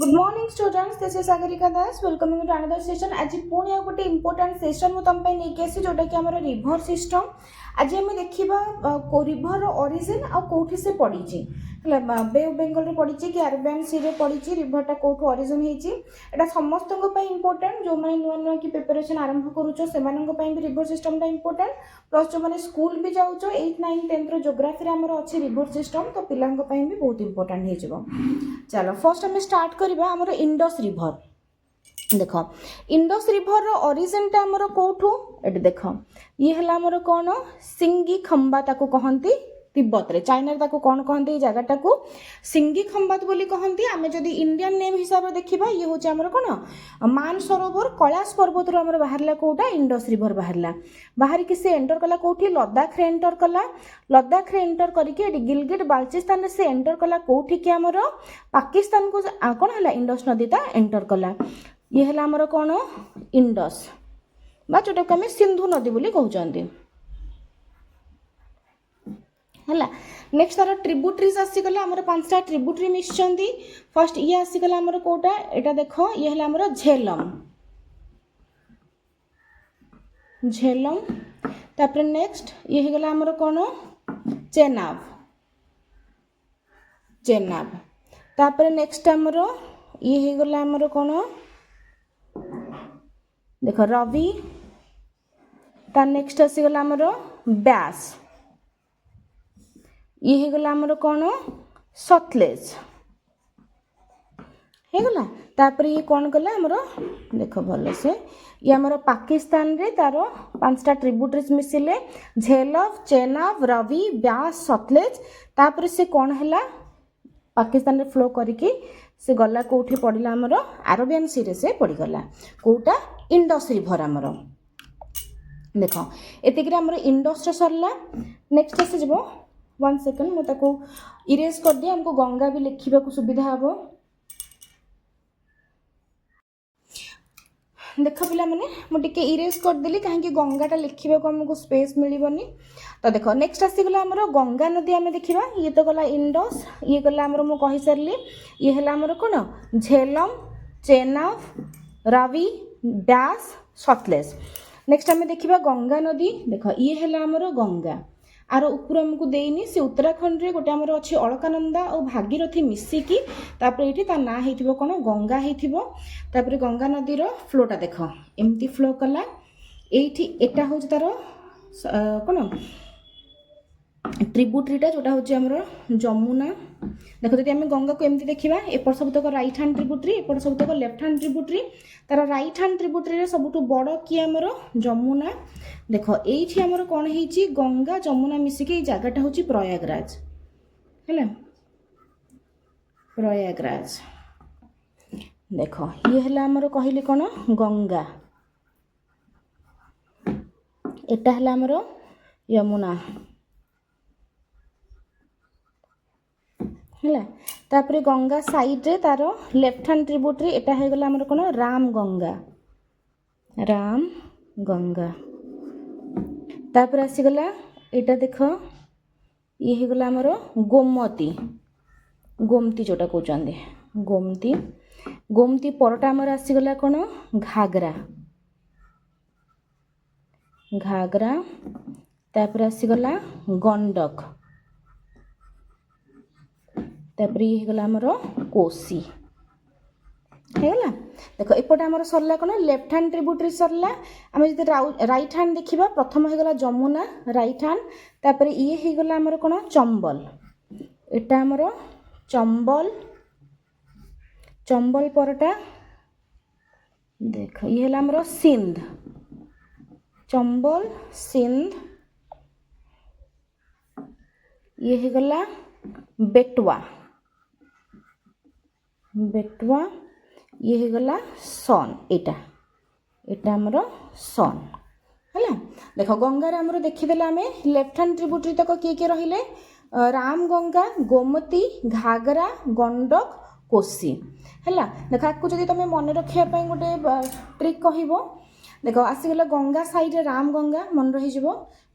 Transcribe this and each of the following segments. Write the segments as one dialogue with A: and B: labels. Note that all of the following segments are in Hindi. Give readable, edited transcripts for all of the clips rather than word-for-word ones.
A: Good morning students, this is Sagarika Das. Welcoming you to another session. आज पुणी आ गोटे important session मु तुम पे नेके आसी जोटा कि हमर रिवर सिस्टम. आज हम देखिबा को रिवर ओरिजिन आ कोठी से पड़ी छि. हला बे ऑफ बंगाल रे पड़ी छि कि अरबियन सी रे पड़ी छि रिवर टा कोठ ओरिजिन हे छि. एटा समस्त को पे important जो माने नुवा नुवा की प्रिपरेशन आरंभ करूछो सेमान को पे भी रिवर सिस्टम टा important. प्लस जो माने स्कूल भी जाउछो 8 9 10 रो ज्योग्राफी रे हमर अछि रिवर सिस्टम तो पिलांग को पे भी बहुत important हे जिवो. चलो फर्स्ट हम स्टार्ट करबा हमर इंडस रिवर. देख इंडस रिवर रो ओरिजिन टा हमर कोठू एट देख ये हला हमर कोन सिंगी खंबा ताको कहंती तिब्बत रे चाइना रे ताको कोन कहंती ए जगह टाको सिंगी खंबात बोली कहंती. आमे जदी इंडियन नेम हिसाब रे देखिबा ये होचे हमर कोन मान सरोवर कैलाश पर्वत रो हमर बाहरला कोटा इंडस रिवर बाहरला बाहर कि से एंटर कला कोठी लद्दाख रे एंटर कला. लद्दाख रे एंटर करके एडी गिलगिट बाल्चिस्तान रे से एंटर कला कोठी कि हमर पाकिस्तान को कोन हला इंडस नदी ता एंटर कला. ये हला हमर कोन इंडस बा जोटा को हमें सिंधु नदी बोली कहउचंती. हला नेक्स्ट तार ट्रिब्यूटरीज आसी गला हमर पांचटा ट्रिब्यूटरी मिसचंती. फर्स्ट ये आसी गला हमर कोटा एटा देखो ये हला हमर झेलम झेलम. तापर नेक्स्ट ये हे गला हमर कोन चेनाब चेनाब. तापर नेक्स्ट हमर ये हे गला हमर कोन देखो रवि. ता नेक्स्ट आसी गला हमर ब्यास. ये हे गला हमर कोन सतलेज हे गला. तापर ये कोन गला हमर देखो भलो से ये हमर पाकिस्तान रे तारो पांचटा ट्रिब्यूटरीज मिसिले झेलम चेनाब रवि ब्यास सतलेज. तापर से कोन हला पाकिस्तान रे फ्लो करके से गला कोठी पड़िला हमर अरबियन सी रे से पड़ी गला कोटा इंडस रिवर हमर. देखो एतिक रे हमर इंडस रे सरला. नेक्स्ट से जबो 1 सेकंड मु ताको इरेज कर दिया हमको गंगा भी लिखिबा को सुविधा हबो. देख पिला माने मु टिके इरेज कर देली काहे कि गंगाटा लिखिबा को हमको स्पेस मिलिबनी. तो देखो नेक्स्ट आसी गला हमर गंगा नदी हमें देखिबा. ये तो गला इंडस ये गला हमर मु कहि सरली ये हला हमर कोन झेलम चेनाब रवि ब्यास सतलेज. नेक्स्ट हमें देखिबा गंगा नदी. देखो ये हला हमर गंगा आर ऊपर हमको देनी से उत्तराखंड रे गोटे हमर अछि अलकानंदा और भागीरथी मिसिकी तापर एठी ता ना हेथिबो कोन गंगा हेथिबो. तापर गंगा नदी रो फ्लोटा देखो एम्ति फ्लो कला एठी एटा हो तार कोन ट्रिब्यूटरीटा जोटा होची हमर जमुना. देखो जदि हम गंगा को एमती देखिबा एपर सब तक राइट हैंड ट्रिब्यूटरी एपर सब तक लेफ्ट हैंड ट्रिब्यूटरी. तार राइट हैंड ट्रिब्यूटरी रे सबटु बड़ की हमर जमुना. देखो एठी हमर कोन हेची गंगा जमुना मिसी के जगहटा होची प्रयागराज हैला प्रयागराज. देखो ये हला हमर कहिली कोन गंगा एटा हला हमर यमुना हैला. तापर गंगा साइड रे तार लेफ्ट हैंड ट्रिब्यूटरी एटा हे गला हमर कोन राम गंगा. तापर आसी गला एटा देखो ये हे गला हमर गोमती जोटा कहउचंदे गोमती परटा हमर आसी गला कोन घाघरा. तापर आसी गला गंडक. तापर ये गला हमर कोसी हेला. देखो एपटे हमर सरला कोन लेफ्ट हैंड ट्रिब्यूटरी सरला. हम जदि राइट हैंड देखिबा प्रथम हे गला जमुना राइट हैंड. तापर ये हे गला हमर कोन चंबल एटा हमर चंबल परटा. देखो ये हला हमर सिंध चंबल सिंध. ये हे गला बेटवा ये हे गला सन एटा हमर सन हैला. देखो गंगा रे हमर देखिदेला हमें लेफ्ट हैंड ट्रिब्यूटरी तक किए रहिले राम गंगा गोमती घाघरा गंडक कोसी हैला. देखा को जदि तमे मन रखिया पई गोटे ट्रिक कहिबो देख आसीगला गंगा साइड राम गंगा मन रही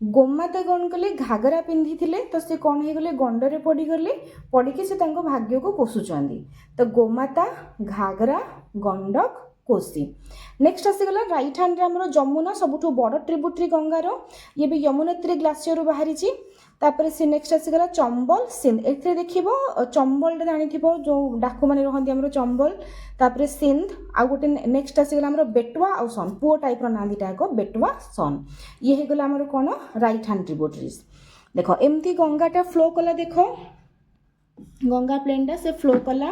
A: गोमाता कौन कले घागरा पिंधि तो सी कौन हो गले गंडरे पड़गले पड़ी से भाग्य को पोषुंट तो गोमाता घागरा गंडक कोसी। नेक्स्ट आसीगला राइट हैंड रे हमरो जमुना सबुठु बड़ ट्रिब्यूटरी गंगार ये भी यमुनोत्री ग्लासियर बाहरी तापर से नेक्स्ट आसीगला चंबल सिंध ए देखो चंबल जानी जो डाकू मैंने रहती आम चंबल तापर सिंध आउ गोटे नेक्स्ट आसीगला आम बेटवा आउ सन पुओ टाइप ना दीटा बेटवा सन ये होगला आम कौन राइट हैंड ट्रिब्यूटरीज। देख एमती गंगाटा फ्लो कला देख गंगा प्लेनटा से फ्लो कला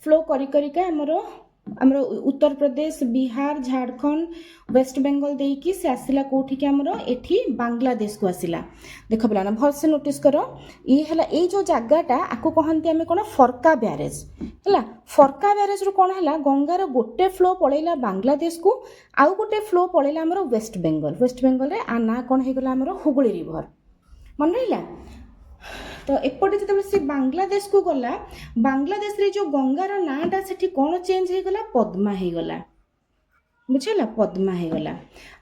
A: फ्लो करिका आमर उत्तर प्रदेश बिहार झारखंड वेस्ट बेंगल देकी से आसला कौटी की आमर एठी बांग्लादेश को आसला। देख पिला भल से नोटिस कर ये है ये जो जगटा आपको कहते आम कौन फरका ब्यारेज है फरका ब्यारेज रू कौन है गंगार गोटे फ्लो पलैला बांग्लादेश को आउ गोटे फ्लो पलैला आमर वेस्ट बेंगल रे आ ना कौन होगला आमर हुगली रिवर मन रहा। तो एपटे जो सी बांग्लादेश को गला बांग्लादेश रे जो गंगार नाटा से कौन चेंज हो गला पद्मा हो गला बुझेगा पद्मा हो गला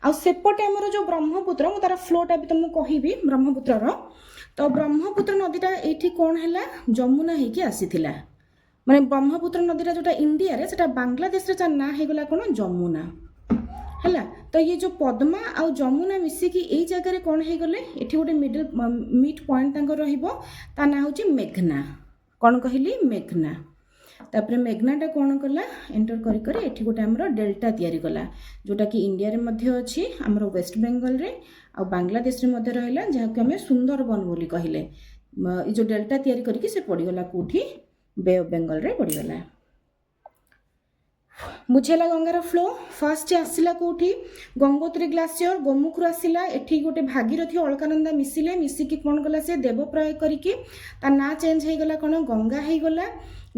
A: आ सेपटे आमर जो ब्रह्मपुत्र मु तार फ्लोटा भी तुमको कहबी ब्रह्मपुत्र तो ब्रह्मपुत्र नदीटा ये कौन है जमुना होगी आसीथिला माने ब्रह्मपुत्र नदीटा जोटा इंडिया रे सेटा बांग्लादेश रे ना हो गला कौन जमुना है। तो ये जो पद्मा आउ जमुना मिसिकी यही जगह कौन हो गले ये गोटे मिड पॉइंट ता ना हूँ मेघना कौन कहली मेघना तापर मेघनाटा कौन कला एंटर करी एठी गोटे आमर डेल्टा तैयारी कला जोटा कि इंडिया रे मध्य अछि आमर वेस्ट बेंगल रे आ बांग्लादेश रे मध्य रहला जहाँ कि आम सुंदरबन बोली कहले जो डेल्टा तैयारी करके से पड़गला कौटी बे ऑफ बेंगल रे पड़गला। बुझेला गंगार फ्लो फास्ट आसला कौटी गंगोत्री ग्लासियर गोमुखर आसला एठी गोटे भागीरथी अलकानंदा मिसिले मिसिकी कौन कला से देवप्रयाग करिकी ता ना चेंज हो गला कौन गंगा हो गला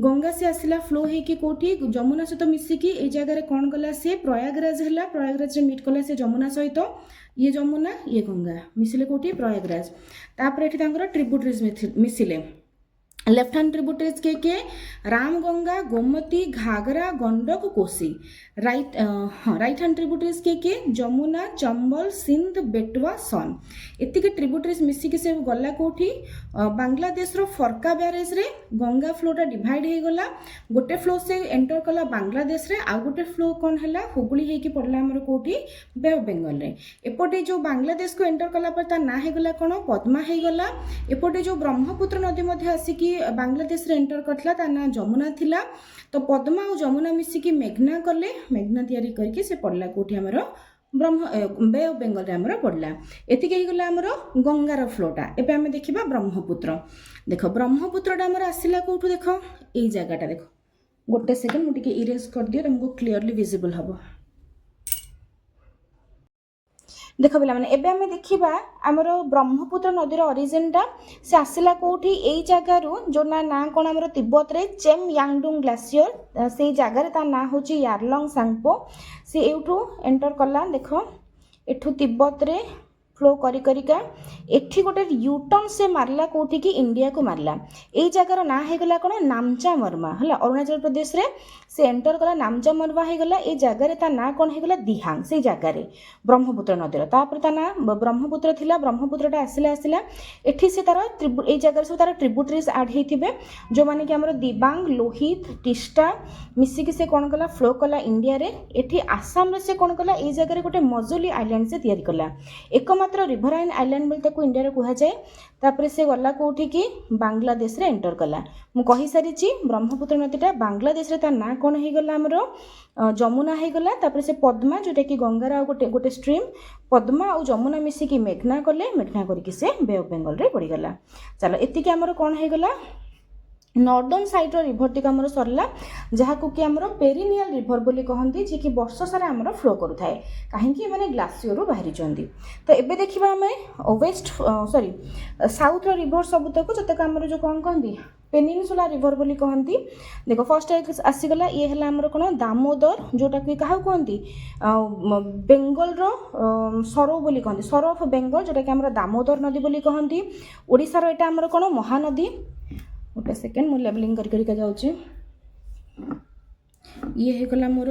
A: गंगा से आसला फ्लो होगी कौटी जमुना सहित मिसिकी ए जगह कौन कला से प्रयागराज है प्रयागराज मीट कला से जमुना सहित ये जमुना ये गंगा मिसिले कौटी प्रयागराज तापर एठी तांकर ट्रिब्यूटरीज मिसिले लेफ्ट हैंड ट्रिब्यूटरीज के Ramganga Gomti Ghaghara Gandak Kosi right right hand tributaries के जमुना चंबल सिंध बेटवा सन एति ट्रिब्यूटरीज मिसिकी से गला कौटी बांग्लादेश रो फरका ब्यारेज रे गंगा फ्लोटा डिवाइड हो गला गोटे फ्लो से एंटर कला बांग्लादेश रे आ गोटे फ्लो कौन है हुगली होगी पड़ला आमर कौटी बे ऑफ बेंगल रे एपटे जो बांग्लादेश को एंटर कला पर ता ना हो गला कौन पद्मा हो गला एपटे जो ब्रह्मपुत्र नदी मध्य आसिकी बांग्लादेश रे एंटर करथला ता ना जमुना थिला तो पद्मा और जमुना मिसिकी मेघना कले मेघना तैयारी करके से पड़ला कौटी आमर ब्रह्म बे ऑफ बेंगल रे आमर पड़ला एतिक गला आमर गंगार फ्लोटा एबे आमे देखिबा ब्रह्मपुत्र देख ब्रह्मपुत्रटा आमर आसिला कौटू देख एई जगहटा देख गोटे सेकेंड मुझे इरेज कर दियो तुमको क्लियरली विजिबल हम देख पे मैंने एबे हमें देखा आमर ब्रह्मपुत्र नदीर ओरिजिनटा से आसला कौटी यही जगार जो ना कौन आमर तिब्बत रे चेम यांगडुंग ग्लासियर से जगार ता ना हूँ यारलंग सांगपो से एठू एंटर कला देख एठू तिब्बत रे फ्लो करिका एठी गोटे यूटर्न से मारला कौटी की इंडिया को मारला यही जगार ना होगला कौन नामचा मरमा है अरुणाचल प्रदेश रे से एंटर कला नामचा मरमा होगला ये जगार ता ना कौन होगला दिहांग से जगार ब्रह्मपुत्र नदीर तापर ता ना ब्रह्मपुत्र थिला ब्रह्मपुत्रटा आसला एठी से तार ए जगार सब तार ट्रिब्यूटरीज ऐड होइथिबे जो माने कि हमर दिबांग लोहित टिस्टा मिसिकी से कौन कला फ्लो कला इंडिया रे एठी आसाम रे से कौन कला ए जगार गोटे मजुली आइलैंड से तैयारी कला एकमात्र रिभराइन आइलैंड बोलते इंडिया रे कहा जाए तापर से गला कौटी की बांग्लादेश रे एंटर कला मु कहि सारी ब्रह्मपुत्र नदीटा बांग्लादेश रे ता ना कौन हो गला हमरो जमुना हो गला तापर से पद्मा जोटा कि गंगार आ गोटे गोटे स्ट्रीम पद्मा और जमुना मिसिकी मेघना कले मेघना करके से बे ऑफ बेंगल रे पड़ी गला। चलो एतिके हमरो कौन हो गला नॉर्दर्न साइड रिभर टी आमर सरला जहाँ कि आमर पेरिनियल रिभर बोली कहती जी कि वर्ष सारा आमर फ्लो करुए कहीं मैंने ग्लासीयर बाहरी तो एबे देखा आम वेस्ट सॉरी साउथ रिभर सबुतक जतक आमर जो कौन कहती पेनिनसुला रिभर बोली कहती देख फर्स्ट आसीगला ये है आमर कौन दामोदर जोटा कि क्या कहती बेंगल सरो बोली कहती सरो ऑफ बेंगल जोटा कि आमर दामोदर नदी बोली कहती ओडिशार एटा आमर कौन महानदी गोटे सेकेंड मु लेबलिंग कर जाऊँ ये होगला मोर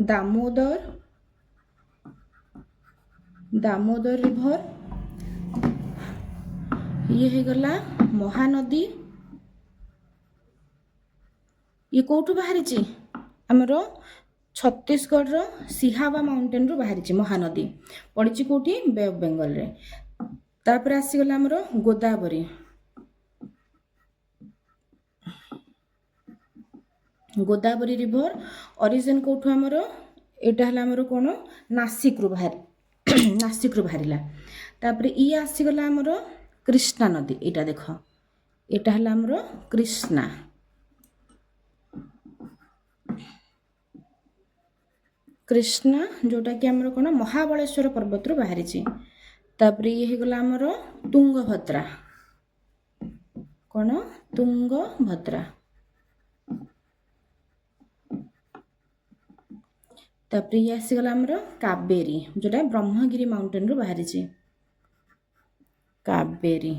A: दामोदर दामोदर रिभर, ये हो गला महानदी, ये कौटू बाहरी आमर छत्तीसगढ़ सिहावा माउंटेन रू बाहरी महानदी पड़ी कौटी बे ऑफ बेंगल रे। तापर आसीगला आमर गोदावरी, गोदावरी रिभर ओरिजिन कौटू आमर एटा हला आमर कोन नासिक रू बाहरिला। तापर ई आसीगला आमर कृष्णा नदी, एटा देख एटा हला आमर कृष्णा, कृष्णा जोटा कि आमर कोन महाबलेश्वर पर्वत रू बाहरी। तापर ये हो गला आमर तुंगभद्रा, कोन तुंगभद्रा। तापर ये आसीगला आमर कावेरी जोटा ब्रह्मगिरी माउंटेन रू बाहरी, कावेरी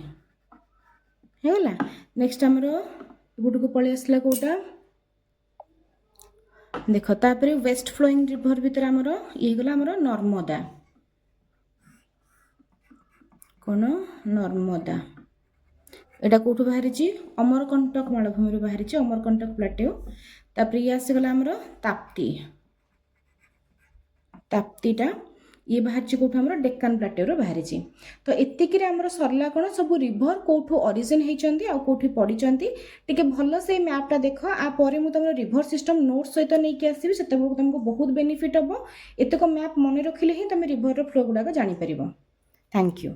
A: हेगला। नेक्स्ट आमर एपट को पळि आसला कोटा देख। तापर वेस्ट फ्लोइंग रिभर भितर आमर ये गला आमर नर्मदा, कोन नर्मदा, एटा कोठु बाहरी अमरकंटक मालभूमि रू बाहरी, अमरकंटक प्लाटेओ। तापर ये आसीगला आमर ताप्ती, ताप्तीटा ये बाहरी कौटू आमर डेक्कन प्लाटेओ बाहरी। तो एतिकी आमर सरला कौन सब रिभर कौटू ओरिजिन होती आ कौटी पड़ी टिके भल से मैपटा देख। आपर मुझे तुम रिभर सिस्टम नोट्स सहित नहीं आसवि, से तुमको बहुत बेनिफिट हम। एतक मैप मन रखिले ही तुम रिभर फ्लो गुड़ाक जापर। Thank you.